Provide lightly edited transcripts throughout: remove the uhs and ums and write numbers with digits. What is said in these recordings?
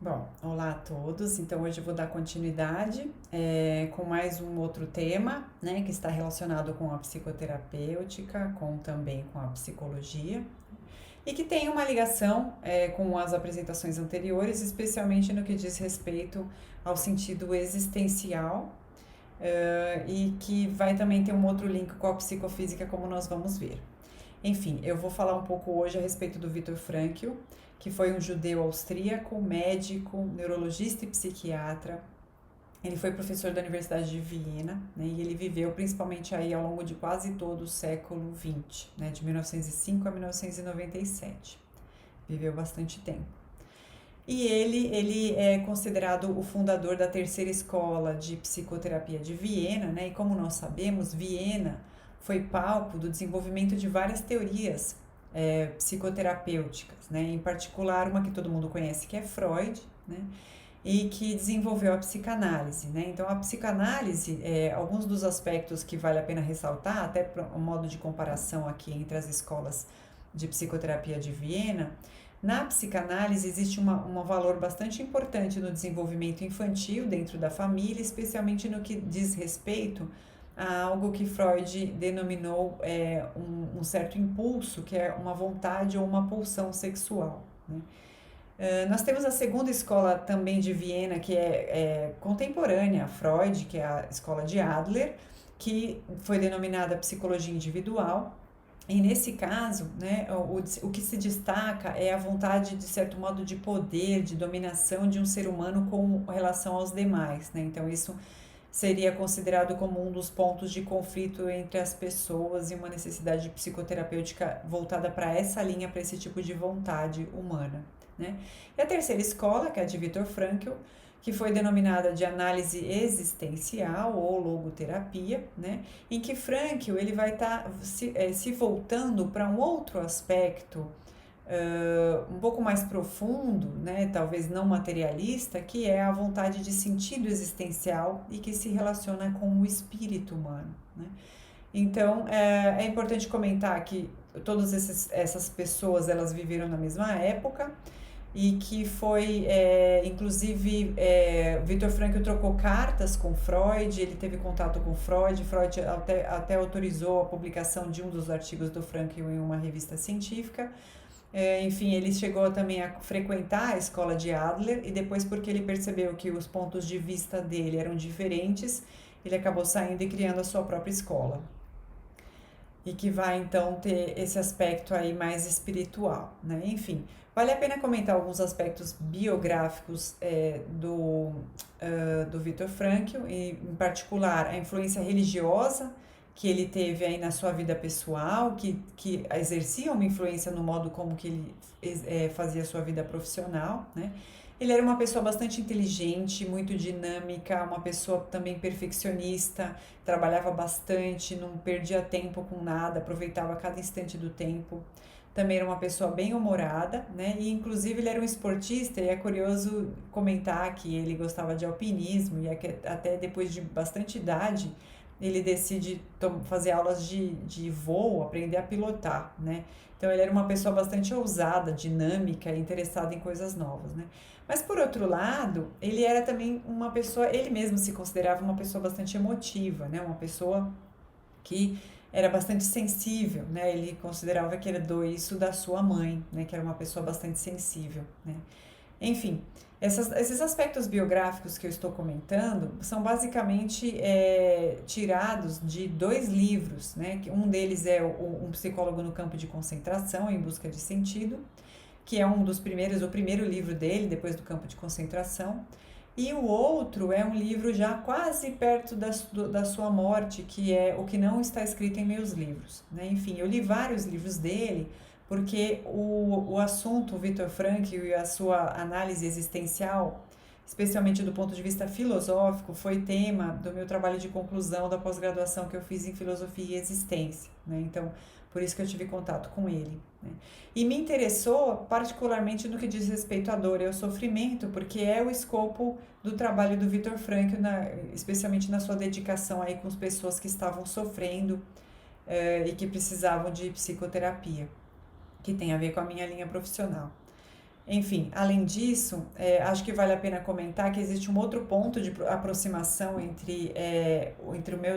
Bom, olá a todos. Então, hoje eu vou dar continuidade com mais um outro tema, né, que está relacionado com a psicoterapêutica, também com a psicologia, e que tem uma ligação com as apresentações anteriores, especialmente no que diz respeito ao sentido existencial, e que vai também ter um outro link com a psicofísica, como nós vamos ver. Enfim, eu vou falar um pouco hoje a respeito do Viktor Frankl, que foi um judeu austríaco, médico, neurologista e psiquiatra. Ele foi professor da Universidade de Viena, né, e ele viveu principalmente aí ao longo de quase todo o século XX, né, de 1905 a 1997. Viveu bastante tempo. E ele é considerado o fundador da terceira escola de psicoterapia de Viena, né? E como nós sabemos, Viena foi palco do desenvolvimento de várias teorias psicoterapêuticas, né? Em particular, uma que todo mundo conhece, que é Freud, né? E que desenvolveu a psicanálise, né? Então, a psicanálise, alguns dos aspectos que vale a pena ressaltar, até para um modo de comparação aqui entre as escolas de psicoterapia de Viena. Na psicanálise existe um valor bastante importante no desenvolvimento infantil dentro da família, especialmente no que diz respeito a algo que Freud denominou um certo impulso, que é uma vontade ou uma pulsão sexual, né? Nós temos a segunda escola também de Viena, que é contemporânea a Freud, que é a escola de Adler, que foi denominada psicologia individual. E nesse caso, né, o que se destaca é a vontade, de certo modo, de poder, de dominação de um ser humano com relação aos demais, né? Então, isso seria considerado como um dos pontos de conflito entre as pessoas e uma necessidade psicoterapêutica voltada para essa linha, para esse tipo de vontade humana, né? E a terceira escola, que é a de Viktor Frankl, que foi denominada de análise existencial ou logoterapia, né? Em que Frankl ele vai estar se voltando para um outro aspecto um pouco mais profundo, né? Talvez não materialista, que é a vontade de sentido existencial e que se relaciona com o espírito humano, né? Então, é importante comentar que todas essas pessoas, elas viveram na mesma época, e que foi, inclusive, Viktor Frankl trocou cartas com Freud, ele teve contato com Freud, Freud até autorizou a publicação de um dos artigos do Frankl em uma revista científica. Enfim, ele chegou também a frequentar a escola de Adler, e depois, porque ele percebeu que os pontos de vista dele eram diferentes, ele acabou saindo e criando a sua própria escola, e que vai então ter esse aspecto aí mais espiritual, né? Enfim, vale a pena comentar alguns aspectos biográficos do Viktor Frankl, e em particular a influência religiosa que ele teve aí na sua vida pessoal, que exercia uma influência no modo como que ele fazia a sua vida profissional, né? Ele era uma pessoa bastante inteligente, muito dinâmica, uma pessoa também perfeccionista, trabalhava bastante, não perdia tempo com nada, aproveitava cada instante do tempo. Também era uma pessoa bem humorada, né? E inclusive ele era um esportista, e é curioso comentar que ele gostava de alpinismo, e até depois de bastante idade ele decide fazer aulas de voo, aprender a pilotar, né? Então ele era uma pessoa bastante ousada, dinâmica e interessada em coisas novas, né? Mas por outro lado, ele era também uma pessoa, ele mesmo se considerava uma pessoa bastante emotiva, né? Uma pessoa que era bastante sensível, né? Ele considerava que herdou isso da sua mãe, né? Que era uma pessoa bastante sensível, né? Enfim, esses aspectos biográficos que eu estou comentando são basicamente tirados de dois livros, né? Um deles é Um Psicólogo no Campo de Concentração, Em Busca de Sentido, que é um dos primeiros, o primeiro livro dele, depois do campo de concentração. E o outro é um livro já quase perto da sua morte, que é O que Não Está Escrito em Meus Livros, né? Enfim, eu li vários livros dele, porque o assunto, o Viktor Frankl e a sua análise existencial, especialmente do ponto de vista filosófico, foi tema do meu trabalho de conclusão da pós-graduação que eu fiz em Filosofia e Existência, né? Então, por isso que eu tive contato com ele, né? E me interessou particularmente no que diz respeito à dor e ao sofrimento, porque é o escopo do trabalho do Viktor Frankl, especialmente na sua dedicação aí com as pessoas que estavam sofrendo e que precisavam de psicoterapia, que tem a ver com a minha linha profissional. Enfim, além disso, acho que vale a pena comentar que existe um outro ponto de aproximação entre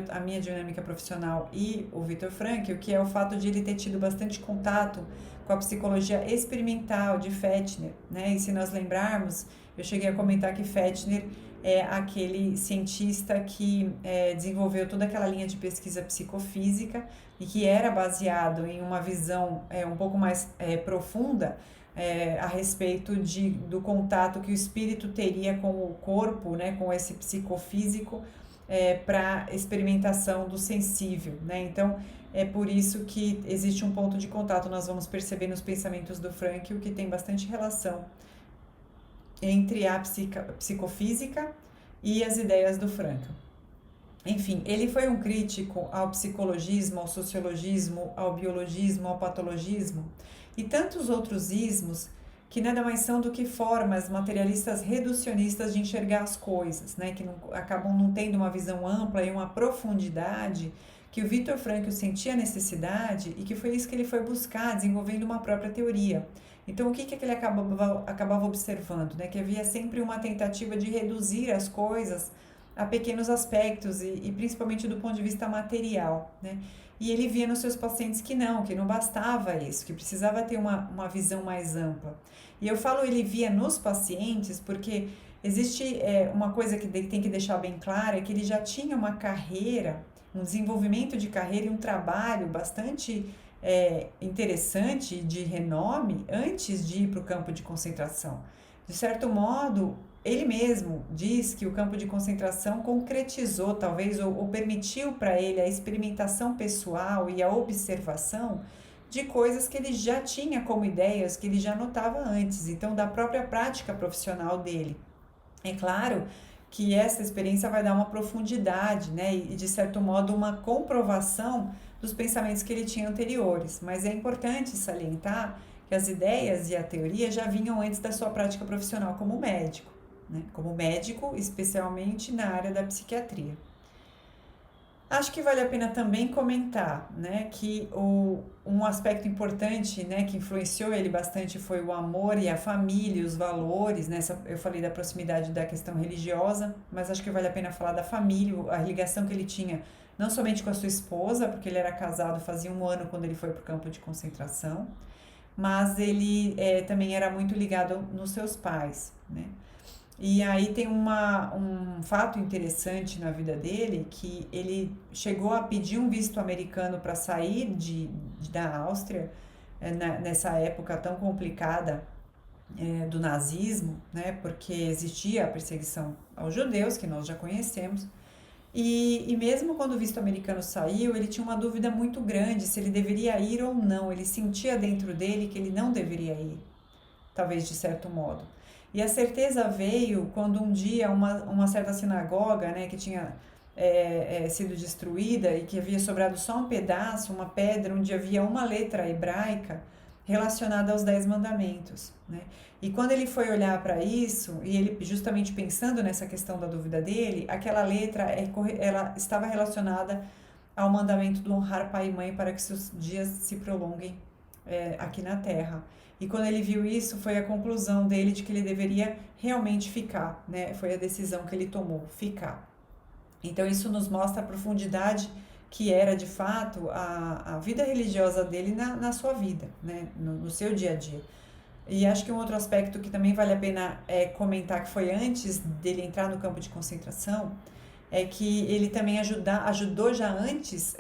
a minha dinâmica profissional e o Viktor Frankl, que é o fato de ele ter tido bastante contato com a psicologia experimental de Fechner, né? E se nós lembrarmos, eu cheguei a comentar que Fechner é aquele cientista que desenvolveu toda aquela linha de pesquisa psicofísica e que era baseado em uma visão um pouco mais profunda a respeito do contato que o espírito teria com o corpo, né, com esse psicofísico, para experimentação do sensível, né? Então, é por isso que existe um ponto de contato, nós vamos perceber nos pensamentos do Frankl que tem bastante relação entre a psicofísica e as ideias do Frankl. Enfim, ele foi um crítico ao psicologismo, ao sociologismo, ao biologismo, ao patologismo e tantos outros ismos que nada mais são do que formas materialistas reducionistas de enxergar as coisas, né? Que acabam não tendo uma visão ampla e uma profundidade que o Viktor Frankl sentia necessidade e que foi isso que ele foi buscar, desenvolvendo uma própria teoria. Então, o que ele acabava observando? Né? Que havia sempre uma tentativa de reduzir as coisas a pequenos aspectos e principalmente do ponto de vista material, né? E ele via nos seus pacientes que não bastava isso, que precisava ter uma visão mais ampla. E eu falo ele via nos pacientes porque existe uma coisa que tem que deixar bem clara, é que ele já tinha uma carreira, um desenvolvimento de carreira e um trabalho bastante interessante, de renome, antes de ir para o campo de concentração. De certo modo, ele mesmo diz que o campo de concentração concretizou, talvez, ou permitiu para ele a experimentação pessoal e a observação de coisas que ele já tinha como ideias, que ele já notava antes, então da própria prática profissional dele. É claro que essa experiência vai dar uma profundidade, né, e de certo modo uma comprovação dos pensamentos que ele tinha anteriores, mas é importante salientar que as ideias e a teoria já vinham antes da sua prática profissional como médico, né, como médico, especialmente na área da psiquiatria. Acho que vale a pena também comentar, né, que um aspecto importante, né, que influenciou ele bastante foi o amor e a família, os valores, né, eu falei da proximidade da questão religiosa, mas acho que vale a pena falar da família, a ligação que ele tinha, não somente com a sua esposa, porque ele era casado fazia 1 ano quando ele foi para o campo de concentração, mas ele também era muito ligado nos seus pais, né. E aí tem um fato interessante na vida dele, que ele chegou a pedir um visto americano para sair da Áustria, nessa época tão complicada do nazismo, né, porque existia a perseguição aos judeus, que nós já conhecemos, e mesmo quando o visto americano saiu, ele tinha uma dúvida muito grande se ele deveria ir ou não, ele sentia dentro dele que ele não deveria ir, talvez de certo modo. E a certeza veio quando um dia uma certa sinagoga, né, que tinha sido destruída e que havia sobrado só um pedaço, uma pedra, onde havia uma letra hebraica relacionada aos 10 mandamentos, né? E quando ele foi olhar para isso, e ele justamente pensando nessa questão da dúvida dele, aquela letra ela estava relacionada ao mandamento do honrar pai e mãe para que seus dias se prolonguem aqui na Terra. E quando ele viu isso, foi a conclusão dele de que ele deveria realmente ficar, né? Foi a decisão que ele tomou, ficar. Então isso nos mostra a profundidade que era de fato a vida religiosa dele na sua vida, né? No seu dia a dia. E acho que um outro aspecto que também vale a pena comentar, que foi antes dele entrar no campo de concentração, é que ele também ajudou já antes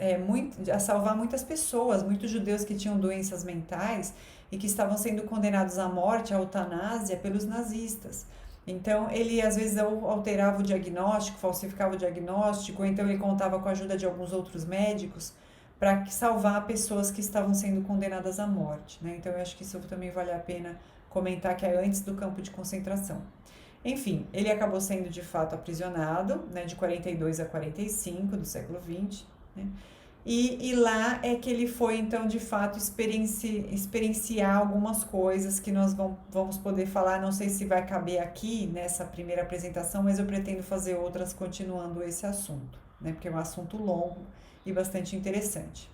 a salvar muitas pessoas, muitos judeus que tinham doenças mentais e que estavam sendo condenados à morte, à eutanásia, pelos nazistas. Então, ele às vezes alterava o diagnóstico, falsificava o diagnóstico, ou então ele contava com a ajuda de alguns outros médicos para salvar pessoas que estavam sendo condenadas à morte, né? Então, eu acho que isso também vale a pena comentar, que é antes do campo de concentração. Enfim, ele acabou sendo de fato aprisionado, né, de 42 a 45 do século XX, né? E lá é que ele foi, então, de fato, experienciar algumas coisas que nós vamos poder falar. Não sei se vai caber aqui nessa primeira apresentação, mas eu pretendo fazer outras continuando esse assunto, né? Porque é um assunto longo e bastante interessante.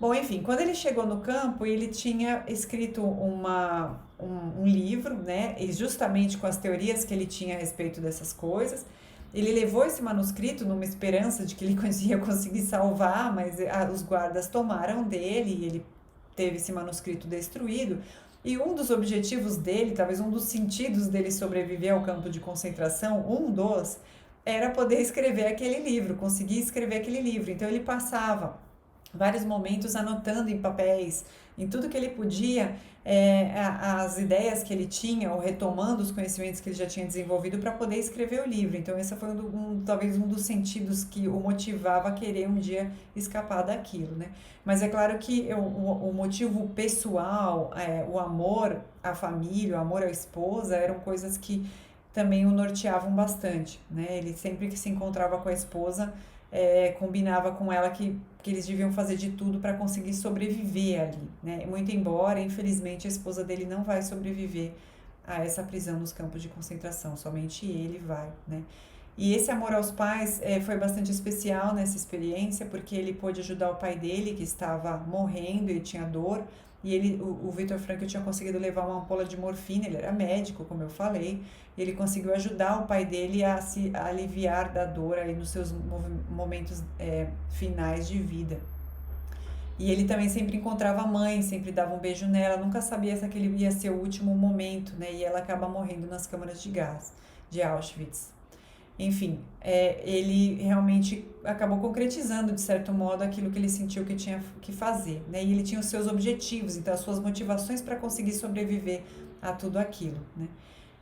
Bom, enfim, quando ele chegou no campo, ele tinha escrito um livro, né? E justamente com as teorias que ele tinha a respeito dessas coisas. Ele levou esse manuscrito numa esperança de que ele ia conseguir salvar, mas os guardas tomaram dele e ele teve esse manuscrito destruído. E um dos objetivos dele, talvez um dos sentidos dele sobreviver ao campo de concentração, era poder escrever aquele livro, conseguir escrever aquele livro. Então ele passava vários momentos anotando em papéis, em tudo que ele podia, as ideias que ele tinha, ou retomando os conhecimentos que ele já tinha desenvolvido para poder escrever o livro. Então, esse foi talvez um dos sentidos que o motivava a querer um dia escapar daquilo, né? Mas é claro que o motivo pessoal, o amor à família, o amor à esposa, eram coisas que também o norteavam bastante, né? Ele sempre que se encontrava com a esposa, combinava com ela que eles deviam fazer de tudo para conseguir sobreviver ali, né? Muito embora, infelizmente, a esposa dele não vai sobreviver a essa prisão nos campos de concentração, somente ele vai, né? E esse amor aos pais foi bastante especial nessa experiência, porque ele pôde ajudar o pai dele, que estava morrendo e tinha dor, e o Viktor Frankl tinha conseguido levar uma ampola de morfina, ele era médico, como eu falei, e ele conseguiu ajudar o pai dele a se aliviar da dor aí nos seus momentos finais de vida. E ele também sempre encontrava a mãe, sempre dava um beijo nela, nunca sabia se aquele ia ser o último momento, né? E ela acaba morrendo nas câmaras de gás de Auschwitz. Enfim, ele realmente acabou concretizando, de certo modo, aquilo que ele sentiu que tinha que fazer, né? E ele tinha os seus objetivos, então as suas motivações para conseguir sobreviver a tudo aquilo, né?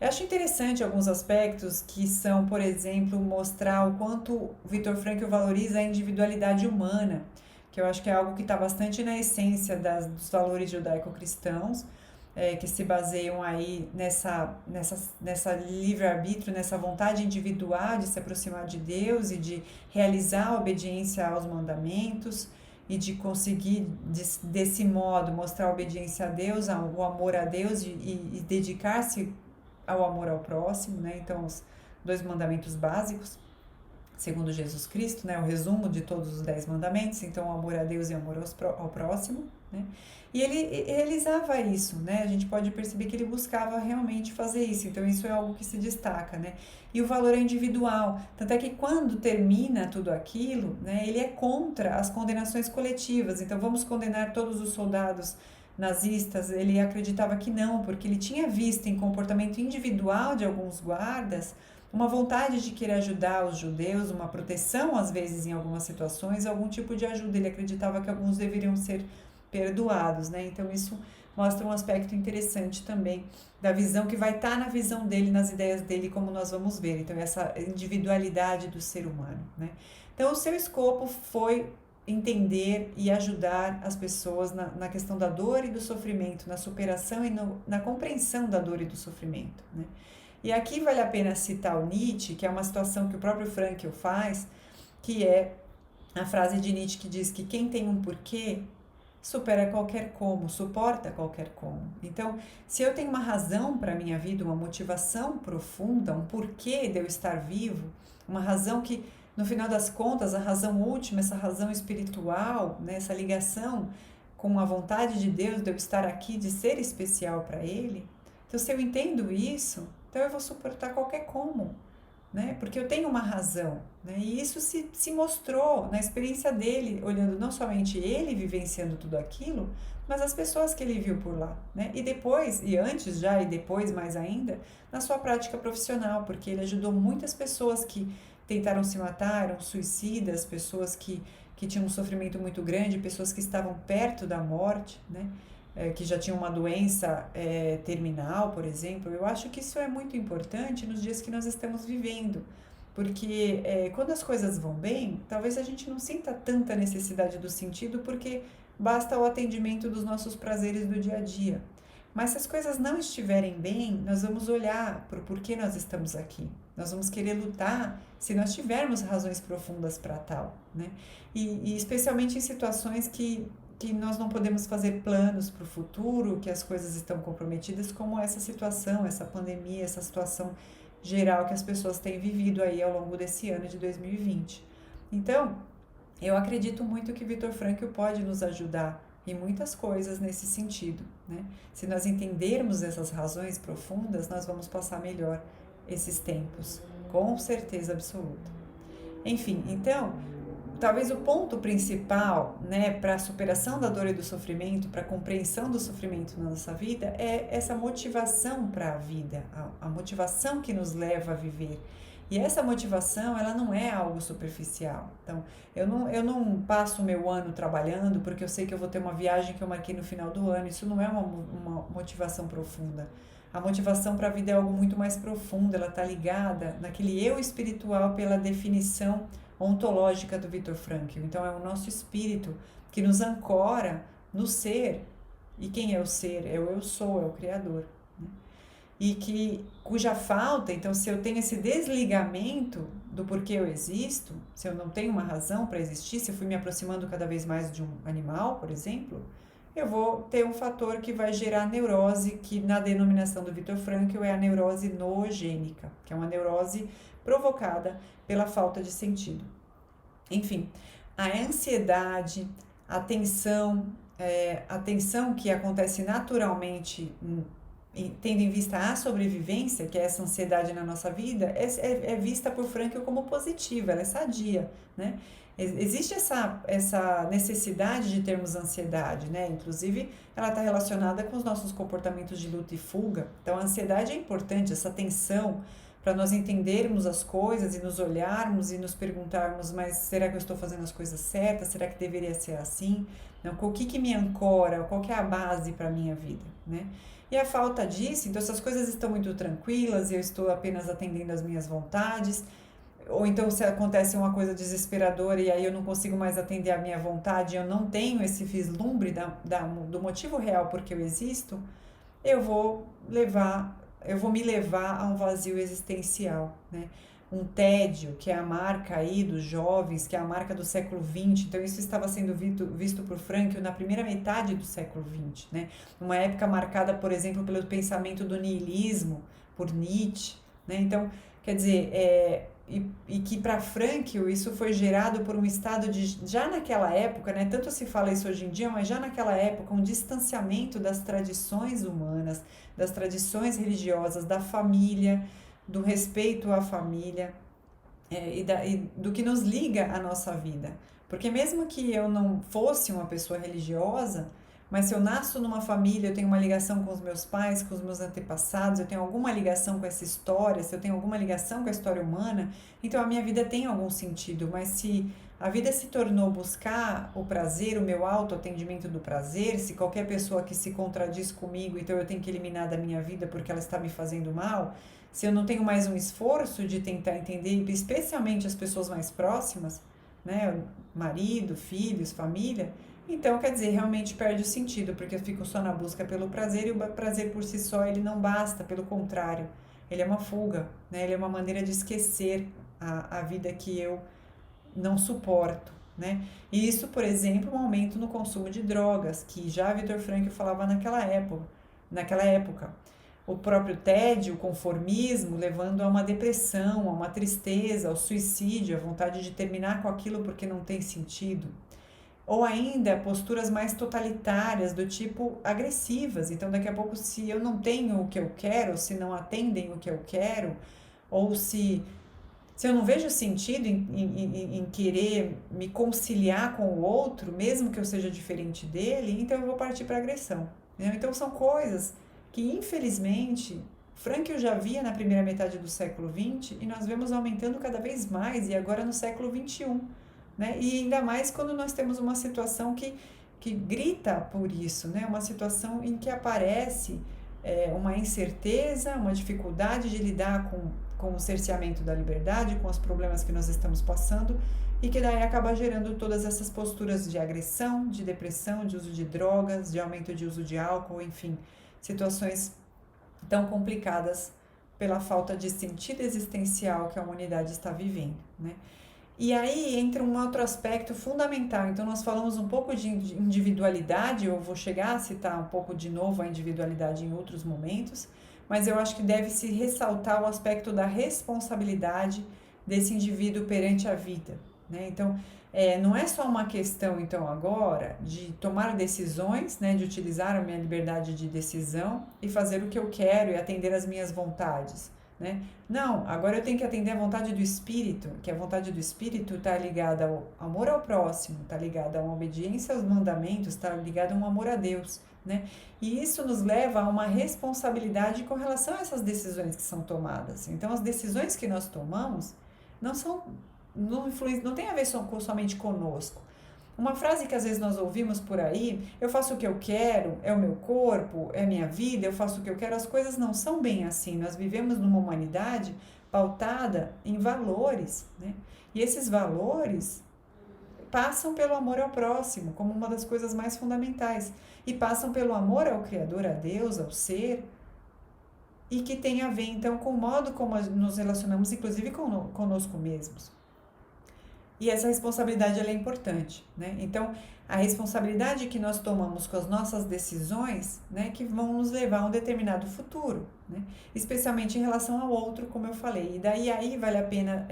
Eu acho interessante alguns aspectos que são, por exemplo, mostrar o quanto o Viktor Frankl valoriza a individualidade humana, que eu acho que é algo que está bastante na essência dos valores judaico-cristãos, que se baseiam aí nessa livre-arbítrio, nessa vontade individual de se aproximar de Deus e de realizar a obediência aos mandamentos e de conseguir, desse modo, mostrar a obediência a Deus, o amor a Deus e dedicar-se ao amor ao próximo, né? Então, os dois mandamentos básicos, segundo Jesus Cristo, né? O resumo de todos os 10 mandamentos, então, o amor a Deus e o amor ao próximo, né? E ele realizava isso, né? A gente pode perceber que ele buscava realmente fazer isso, então isso é algo que se destaca, né? E o valor é individual, tanto é que quando termina tudo aquilo, né? Ele é contra as condenações coletivas, então vamos condenar todos os soldados nazistas, ele acreditava que não, porque ele tinha visto em comportamento individual de alguns guardas uma vontade de querer ajudar os judeus, uma proteção às vezes em algumas situações, algum tipo de ajuda. Ele acreditava que alguns deveriam ser perdoados, né? Então isso mostra um aspecto interessante também da visão que vai estar na visão dele, nas ideias dele, como nós vamos ver. Então essa individualidade do ser humano, né? Então o seu escopo foi entender e ajudar as pessoas na questão da dor e do sofrimento, na superação e na compreensão da dor e do sofrimento, né? E aqui vale a pena citar o Nietzsche, que é uma situação que o próprio Frankl faz, que é a frase de Nietzsche que diz que quem tem um porquê supera qualquer como, suporta qualquer como. Então, se eu tenho uma razão para a minha vida, uma motivação profunda, um porquê de eu estar vivo, uma razão que, no final das contas, a razão última, essa razão espiritual, né, essa ligação com a vontade de Deus, de eu estar aqui, de ser especial para Ele. Então, se eu entendo isso, então eu vou suportar qualquer como, né? Porque eu tenho uma razão, né? E isso se mostrou na experiência dele, olhando não somente ele vivenciando tudo aquilo, mas as pessoas que ele viu por lá, né? E depois, e antes já, e depois mais ainda, na sua prática profissional, porque ele ajudou muitas pessoas que tentaram se matar, eram suicidas, pessoas que tinham um sofrimento muito grande, pessoas que estavam perto da morte, né? Que já tinham uma doença terminal, por exemplo. Eu acho que isso é muito importante nos dias que nós estamos vivendo, porque quando as coisas vão bem, talvez a gente não sinta tanta necessidade do sentido, porque basta o atendimento dos nossos prazeres do dia a dia. Mas se as coisas não estiverem bem, nós vamos olhar para o porquê nós estamos aqui. Nós vamos querer lutar se nós tivermos razões profundas para tal, né? E especialmente em situações que nós não podemos fazer planos para o futuro, que as coisas estão comprometidas, como essa situação, essa pandemia, essa situação geral que as pessoas têm vivido aí ao longo desse ano de 2020. Então, Eu acredito muito que Viktor Frankl pode nos ajudar em muitas coisas nesse sentido, né? Se nós entendermos essas razões profundas, nós vamos passar melhor esses tempos, com certeza absoluta. Enfim, então, talvez o ponto principal, né, para a superação da dor e do sofrimento, para a compreensão do sofrimento na nossa vida, é essa motivação para a vida, a motivação que nos leva a viver. E essa motivação, ela não é algo superficial. Então, eu não passo o meu ano trabalhando porque eu sei que eu vou ter uma viagem que eu marquei no final do ano. Isso não é uma motivação profunda. A motivação para a vida é algo muito mais profundo, ela está ligada naquele eu espiritual pela definição ontológica do Viktor Frankl. Então, é o nosso espírito que nos ancora no ser. E quem é o ser? É o eu sou, é o Criador. Né? E cuja falta, então, se eu tenho esse desligamento do porquê eu existo, se eu não tenho uma razão para existir, se eu fui me aproximando cada vez mais de um animal, por exemplo, eu vou ter um fator que vai gerar neurose, que na denominação do Viktor Frankl é a neurose noogênica, que é uma neurose provocada pela falta de sentido. Enfim, a ansiedade, a tensão que acontece naturalmente, tendo em vista a sobrevivência, que é essa ansiedade na nossa vida, é vista por Frankl como positiva, ela é sadia, né? Existe essa necessidade de termos ansiedade, né? Inclusive, ela está relacionada com os nossos comportamentos de luta e fuga. Então, a ansiedade é importante, essa tensão, para nós entendermos as coisas e nos olharmos e nos perguntarmos, mas será que eu estou fazendo as coisas certas? Será que deveria ser assim? Não, o que me ancora? Qual que é a base para a minha vida, né? E a falta disso, então se as coisas estão muito tranquilas e eu estou apenas atendendo às minhas vontades, ou então se acontece uma coisa desesperadora e aí eu não consigo mais atender à minha vontade, eu não tenho esse vislumbre do motivo real por que eu existo, eu vou me levar a um vazio existencial, né? Um tédio, que é a marca aí dos jovens, que é a marca do século XX. Então, isso estava sendo visto por Frankl na primeira metade do século XX, né? Uma época marcada, por exemplo, pelo pensamento do niilismo, por Nietzsche, né? Então, quer dizer, e que para Frankl isso foi gerado por um estado de, já naquela época, né? Tanto se fala isso hoje em dia, mas já naquela época, um distanciamento das tradições humanas, das tradições religiosas, da família, do respeito à família, e do que nos liga à nossa vida. Porque mesmo que eu não fosse uma pessoa religiosa, mas se eu nasço numa família, eu tenho uma ligação com os meus pais, com os meus antepassados, eu tenho alguma ligação com essa história, se eu tenho alguma ligação com a história humana, então a minha vida tem algum sentido. Mas se a vida se tornou buscar o prazer, o meu autoatendimento do prazer, se qualquer pessoa que se contradiz comigo, então eu tenho que eliminar da minha vida porque ela está me fazendo mal, se eu não tenho mais um esforço de tentar entender, especialmente as pessoas mais próximas, né, marido, filhos, família, então quer dizer, realmente perde o sentido, porque eu fico só na busca pelo prazer e o prazer por si só ele não basta, pelo contrário, ele é uma fuga, né, ele é uma maneira de esquecer a vida que eu não suporto, né? E isso, por exemplo, um aumento no consumo de drogas, que já Viktor Frankl falava naquela época. O próprio tédio, o conformismo, levando a uma depressão, a uma tristeza, ao suicídio, a vontade de terminar com aquilo porque não tem sentido. Ou ainda posturas mais totalitárias, do tipo agressivas. Então, daqui a pouco, se eu não tenho o que eu quero, se não atendem o que eu quero, ou se eu não vejo sentido em querer me conciliar com o outro, mesmo que eu seja diferente dele, então eu vou partir para agressão. Né? Então são coisas que, infelizmente, Frankl já via na primeira metade do século XX e nós vemos aumentando cada vez mais, e agora no século XXI. Né? E ainda mais quando nós temos uma situação que grita por isso, né? Uma situação em que aparece uma incerteza, uma dificuldade de lidar com o cerceamento da liberdade, com os problemas que nós estamos passando, e que daí acaba gerando todas essas posturas de agressão, de depressão, de uso de drogas, de aumento de uso de álcool, enfim, situações tão complicadas pela falta de sentido existencial que a humanidade está vivendo, né? E aí entra um outro aspecto fundamental. Então, nós falamos um pouco de individualidade, eu vou chegar a citar um pouco de novo a individualidade em outros momentos, mas eu acho que deve-se ressaltar o aspecto da responsabilidade desse indivíduo perante a vida, né? Então, não é só uma questão, então, agora de tomar decisões, né, de utilizar a minha liberdade de decisão e fazer o que eu quero e atender às minhas vontades, né? Não, agora eu tenho que atender à vontade do Espírito, que a vontade do Espírito está ligada ao amor ao próximo, está ligada a uma obediência aos mandamentos, está ligada a um amor a Deus, né? E isso nos leva a uma responsabilidade com relação a essas decisões que são tomadas. Então, as decisões que nós tomamos não são, não tem a ver somente conosco. Uma frase que às vezes nós ouvimos por aí, eu faço o que eu quero, é o meu corpo, é a minha vida, eu faço o que eu quero, as coisas não são bem assim. Nós vivemos numa humanidade pautada em valores, né? E esses valores passam pelo amor ao próximo, como uma das coisas mais fundamentais, e passam pelo amor ao Criador, a Deus, ao ser, e que tem a ver então com o modo como nos relacionamos, inclusive conosco mesmos. E essa responsabilidade ela é importante, né? Então, a responsabilidade que nós tomamos com as nossas decisões, né, que vão nos levar a um determinado futuro, né? Especialmente em relação ao outro, como eu falei. E daí aí vale a pena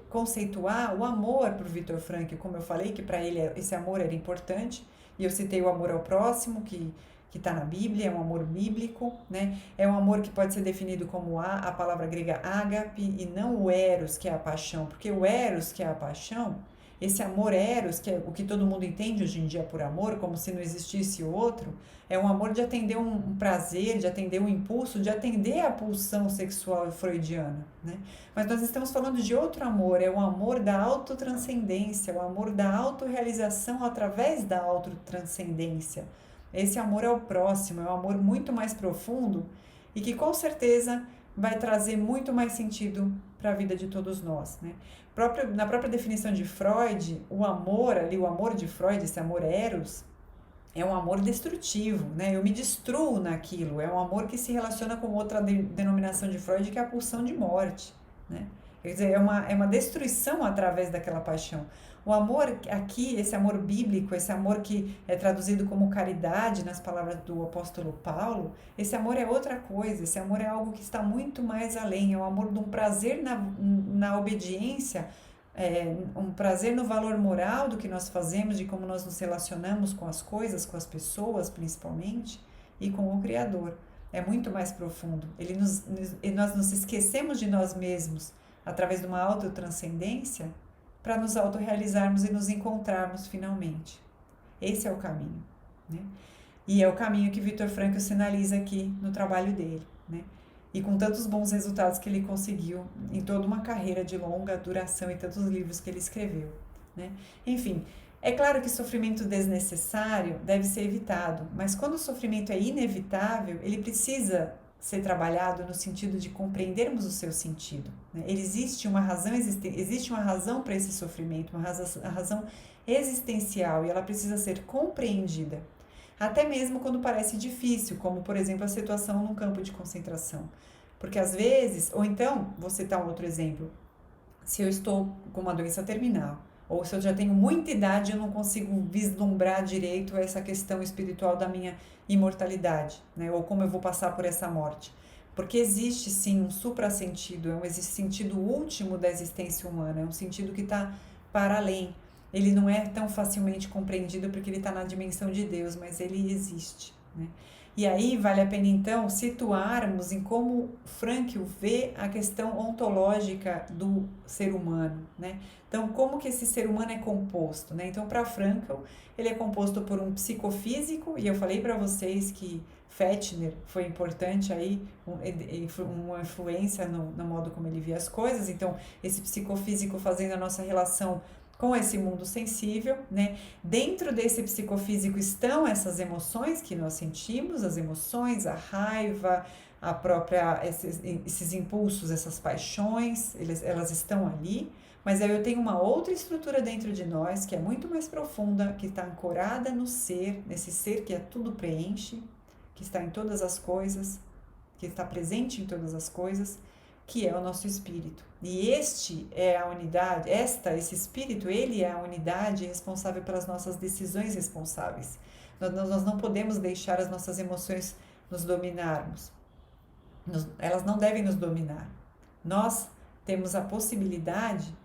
conceituar o amor para o Viktor Frankl, como eu falei, que para ele esse amor era importante. E eu citei o amor ao próximo, que está na Bíblia, é um amor bíblico, né? É um amor que pode ser definido como a palavra grega ágape, e não o eros, que é a paixão, porque o eros, que é a paixão, esse amor eros, que é o que todo mundo entende hoje em dia por amor, como se não existisse o outro, é um amor de atender um prazer, de atender um impulso, de atender a pulsão sexual freudiana, né? Mas nós estamos falando de outro amor, é o amor da autotranscendência, o amor da autorrealização através da autotranscendência. Esse amor ao próximo é um amor muito mais profundo e que com certeza vai trazer muito mais sentido para a vida de todos nós, né? Na própria definição de Freud, o amor ali, o amor de Freud, esse amor eros, é um amor destrutivo, né? Eu me destruo naquilo, é um amor que se relaciona com outra denominação de Freud, que é a pulsão de morte, né? Quer dizer, é uma destruição através daquela paixão. O amor aqui, esse amor bíblico, esse amor que é traduzido como caridade nas palavras do apóstolo Paulo, esse amor é outra coisa, esse amor é algo que está muito mais além, é o amor de um prazer na obediência, um prazer no valor moral do que nós fazemos, de como nós nos relacionamos com as coisas, com as pessoas principalmente, e com o Criador. É muito mais profundo. Nós nos esquecemos de nós mesmos através de uma autotranscendência para nos autorrealizarmos e nos encontrarmos finalmente. Esse é o caminho, né? E é o caminho que Viktor Frankl sinaliza aqui no trabalho dele, né? E com tantos bons resultados que ele conseguiu em toda uma carreira de longa duração e tantos livros que ele escreveu, né? Enfim, é claro que sofrimento desnecessário deve ser evitado, mas quando o sofrimento é inevitável, ele precisa ser trabalhado no sentido de compreendermos o seu sentido, né? Existe uma razão para esse sofrimento, uma razão existencial, e ela precisa ser compreendida, até mesmo quando parece difícil, como por exemplo a situação num campo de concentração. Porque às vezes, ou então, vou citar um outro exemplo, se eu estou com uma doença terminal, ou se eu já tenho muita idade, eu não consigo vislumbrar direito essa questão espiritual da minha imortalidade, né? Ou como eu vou passar por essa morte. Porque existe sim um suprassentido, é um sentido último da existência humana, é um sentido que está para além. Ele não é tão facilmente compreendido porque ele está na dimensão de Deus, mas ele existe, né? E aí vale a pena então situarmos em como Frankl vê a questão ontológica do ser humano, né? Então, como que esse ser humano é composto, né? Então, para Frankl, ele é composto por um psicofísico, e eu falei para vocês que Fechner foi importante aí, uma influência no modo como ele via as coisas. Então, esse psicofísico fazendo a nossa relação com esse mundo sensível, né? Dentro desse psicofísico estão essas emoções que nós sentimos, as emoções, a raiva, esses impulsos, essas paixões, elas estão ali, mas aí eu tenho uma outra estrutura dentro de nós que é muito mais profunda, que está ancorada no ser, nesse ser que tudo preenche, que está em todas as coisas, que está presente em todas as coisas, que é o nosso espírito. E este é a unidade, esse espírito, ele é a unidade responsável pelas nossas decisões responsáveis. Nós não podemos deixar as nossas emoções nos dominarmos. Elas não devem nos dominar. Nós temos a possibilidade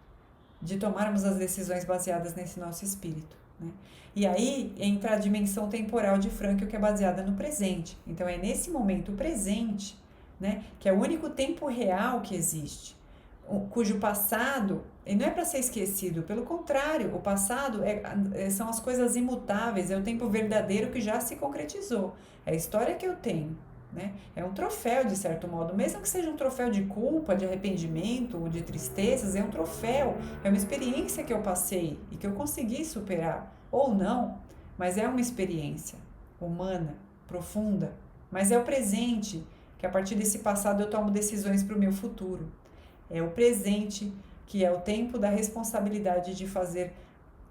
de tomarmos as decisões baseadas nesse nosso espírito, né? E aí entra a dimensão temporal de Frankl, que é baseada no presente. Então é nesse momento presente, né, que é o único tempo real que existe, cujo passado ele não é para ser esquecido, pelo contrário, o passado são as coisas imutáveis, é o tempo verdadeiro que já se concretizou, é a história que eu tenho, né? É um troféu, de certo modo, mesmo que seja um troféu de culpa, de arrependimento ou de tristezas, é um troféu, é uma experiência que eu passei e que eu consegui superar, ou não, mas é uma experiência humana, profunda, mas é o presente, que a partir desse passado eu tomo decisões para o meu futuro. É o presente, que é o tempo da responsabilidade de fazer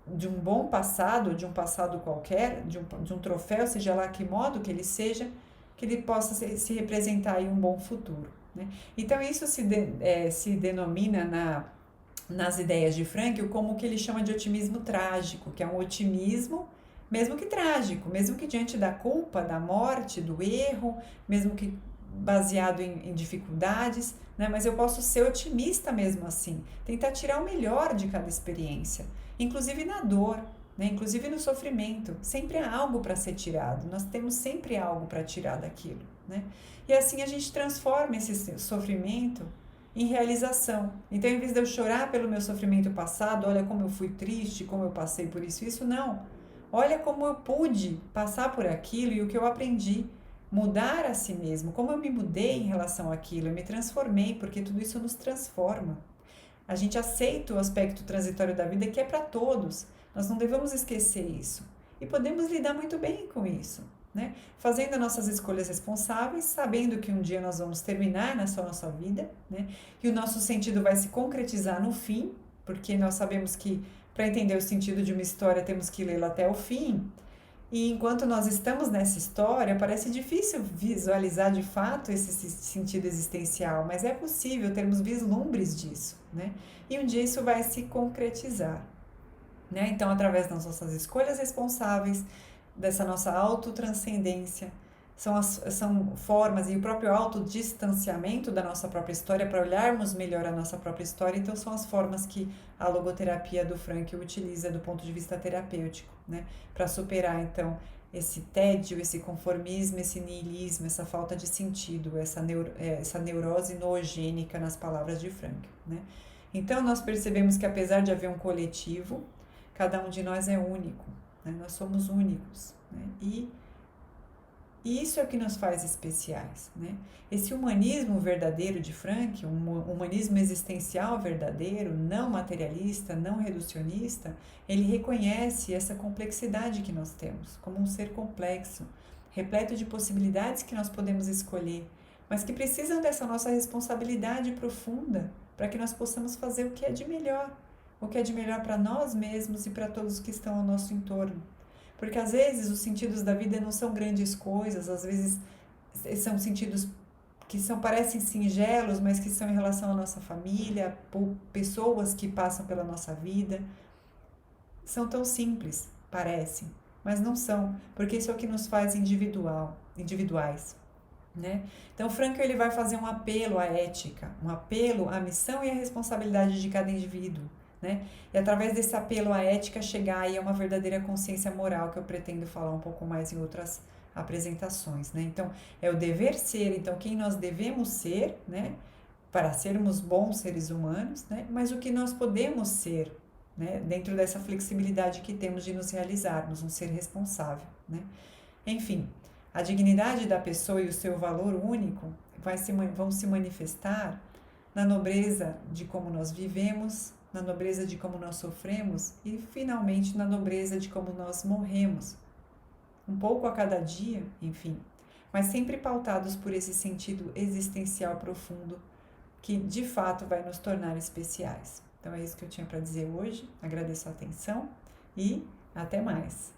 de um bom passado, de um passado qualquer, de um troféu, seja lá que modo que ele seja, que ele possa se representar em um bom futuro, né? Então, isso se denomina nas ideias de Frankl como o que ele chama de otimismo trágico, que é um otimismo, mesmo que trágico, mesmo que diante da culpa, da morte, do erro, mesmo que baseado em dificuldades, né? Mas eu posso ser otimista mesmo assim, tentar tirar o melhor de cada experiência, inclusive na dor, né? Inclusive no sofrimento, sempre há algo para ser tirado, nós temos sempre algo para tirar daquilo, né? E assim a gente transforma esse sofrimento em realização. Então, em vez de eu chorar pelo meu sofrimento passado, olha como eu fui triste, como eu passei por isso, não. Olha como eu pude passar por aquilo e o que eu aprendi, mudar a si mesmo, como eu me mudei em relação àquilo, eu me transformei, porque tudo isso nos transforma. A gente aceita o aspecto transitório da vida que é para todos, nós não devemos esquecer isso. E podemos lidar muito bem com isso, né? Fazendo as nossas escolhas responsáveis, sabendo que um dia nós vamos terminar nessa nossa vida, né? E o nosso sentido vai se concretizar no fim, porque nós sabemos que para entender o sentido de uma história temos que lê-la até o fim. E enquanto nós estamos nessa história, parece difícil visualizar de fato esse sentido existencial, mas é possível termos vislumbres disso, né? E um dia isso vai se concretizar, né? Então, através das nossas escolhas responsáveis, dessa nossa autotranscendência, são formas, e o próprio autodistanciamento da nossa própria história, para olharmos melhor a nossa própria história, então são as formas que a logoterapia do Frankl utiliza do ponto de vista terapêutico, né? Para superar, então, esse tédio, esse conformismo, esse niilismo, essa falta de sentido, essa neurose noogênica nas palavras de Frankl, né? Então, nós percebemos que apesar de haver um coletivo, cada um de nós é único, né? Nós somos únicos, né? E isso é o que nos faz especiais, né? Esse humanismo verdadeiro de Frankl, um humanismo existencial verdadeiro, não materialista, não reducionista, ele reconhece essa complexidade que nós temos como um ser complexo, repleto de possibilidades que nós podemos escolher, mas que precisam dessa nossa responsabilidade profunda para que nós possamos fazer o que é de melhor para nós mesmos e para todos que estão ao nosso entorno. Porque às vezes os sentidos da vida não são grandes coisas, às vezes são sentidos que parecem singelos, mas que são em relação à nossa família, por pessoas que passam pela nossa vida. São tão simples, parecem, mas não são, porque isso é o que nos faz individuais, né? Então, Frankl ele vai fazer um apelo à ética, um apelo à missão e à responsabilidade de cada indivíduo, né? E através desse apelo à ética chegar aí a uma verdadeira consciência moral, que eu pretendo falar um pouco mais em outras apresentações, né? Então, é o dever ser, então quem nós devemos ser, né? Para sermos bons seres humanos, né? Mas o que nós podemos ser, né? Dentro dessa flexibilidade que temos de nos realizarmos, um ser responsável, né? Enfim, a dignidade da pessoa e o seu valor único vão se manifestar na nobreza de como nós vivemos, na nobreza de como nós sofremos e, finalmente, na nobreza de como nós morremos. Um pouco a cada dia, enfim, mas sempre pautados por esse sentido existencial profundo que, de fato, vai nos tornar especiais. Então, é isso que eu tinha para dizer hoje. Agradeço a atenção e até mais.